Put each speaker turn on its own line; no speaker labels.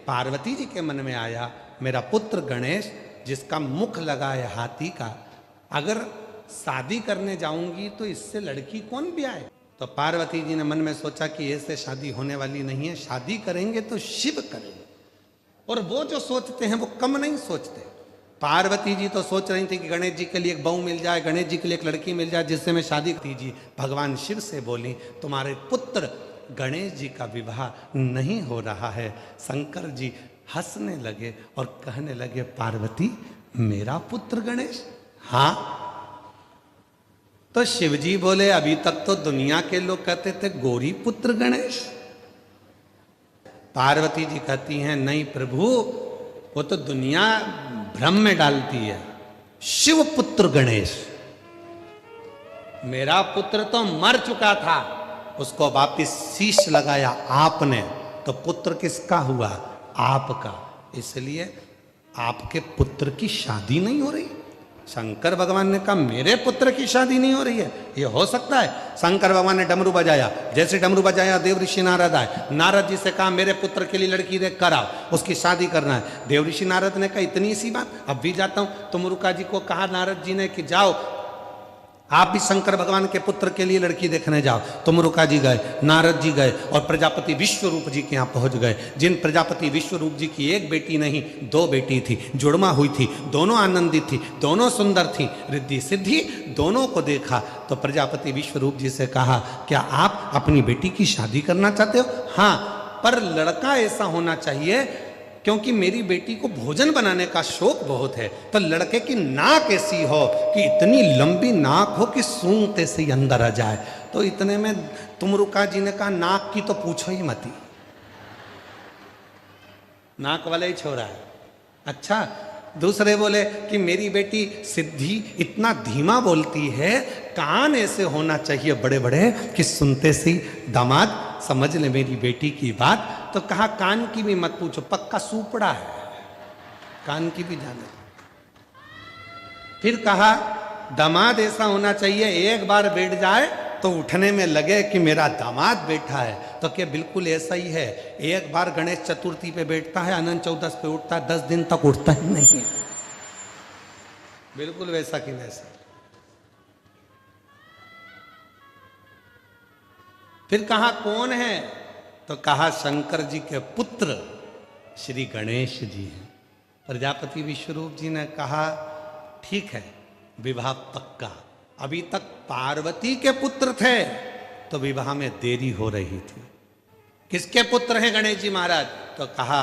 पार्वती जी के मन में आया, मेरा पुत्र गणेश जिसका मुख लगा है हाथी का, अगर शादी करने जाऊंगी तो इससे लड़की कौन ब्याहे। तो पार्वती जी ने मन में सोचा कि ऐसे शादी होने वाली नहीं है, शादी करेंगे तो शिव करेंगे। और वो जो सोचते हैं वो कम नहीं सोचते। पार्वती जी तो सोच रही थी कि गणेश जी के लिए एक बहू मिल जाए, गणेश जी के लिए एक लड़की मिल जाए जिससे मैं शादी की। जी भगवान शिव से बोली, तुम्हारे पुत्र गणेश जी का विवाह नहीं हो रहा है। शंकर जी हंसने लगे और कहने लगे, पार्वती मेरा पुत्र गणेश? हाँ। तो शिव जी बोले, अभी तक तो दुनिया के लोग कहते थे गौरी पुत्र गणेश। पार्वती जी कहती हैं, नहीं प्रभु, वो तो दुनिया भ्रम में डालती है। शिव पुत्र गणेश, मेरा पुत्र तो मर चुका था, उसको वापिस शीश लगाया आपने, तो पुत्र किसका हुआ? आपका। इसलिए आपके पुत्र की शादी नहीं हो रही। शंकर भगवान ने कहा, मेरे पुत्र की शादी नहीं हो रही है, ये हो सकता है? शंकर भगवान ने डमरू बजाया, जैसे डमरू बजाया देव ऋषि नारद आए। नारद जी से कहा, मेरे पुत्र के लिए लड़की देख कर आओ, उसकी शादी करना है। देव ऋषि नारद ने कहा, इतनी सी बात, अब भी जाता हूं। तो मुरुका जी को कहा नारद जी ने कि जाओ आप भी शंकर भगवान के पुत्र के लिए लड़की देखने जाओ। तो मुरुका जी गए, नारद जी गए और प्रजापति विश्वरूप जी के यहाँ पहुंच गए। जिन प्रजापति विश्वरूप जी की एक बेटी नहीं, दो बेटी थी, जुड़मा हुई थी, दोनों आनंदित थी, दोनों सुंदर थी, रिद्धि सिद्धि दोनों को देखा। तो प्रजापति विश्वरूप जी से कहा, क्या आप अपनी बेटी की शादी करना चाहते हो? हाँ, पर लड़का ऐसा होना चाहिए, क्योंकि मेरी बेटी को भोजन बनाने का शौक बहुत है। तो लड़के की नाक ऐसी हो कि इतनी लंबी नाक हो कि सूंघते से ही अंदर आ जाए। तो इतने में तुमरुका जी ने कहा, नाक की तो पूछो ही मती, नाक वाला ही छोरा है। अच्छा, दूसरे बोले कि मेरी बेटी सिद्धि इतना धीमा बोलती है, कान ऐसे होना चाहिए बड़े बड़े कि सुनते से दामाद समझ ले मेरी बेटी की बात। तो कहा, कान की भी मत पूछो, पक्का सूपड़ा है, कान की भी जाने। फिर कहा, दामाद ऐसा होना चाहिए, एक बार बैठ जाए तो उठने में लगे कि मेरा दामाद बैठा है। तो क्या बिल्कुल ऐसा ही है? एक बार गणेश चतुर्थी पे बैठता है, अनंत चौदस पे उठता है, 10 दिन तक उठता ही नहीं है। बिल्कुल वैसा कि वैसा। फिर कहा, कौन है? तो कहा, शंकर जी के पुत्र श्री गणेश जी हैं। प्रजापति विश्वरूप जी ने कहा, ठीक है, विवाह पक्का। अभी तक पार्वती के पुत्र थे तो विवाह में देरी हो रही थी। किसके पुत्र हैं गणेश जी महाराज? तो कहा,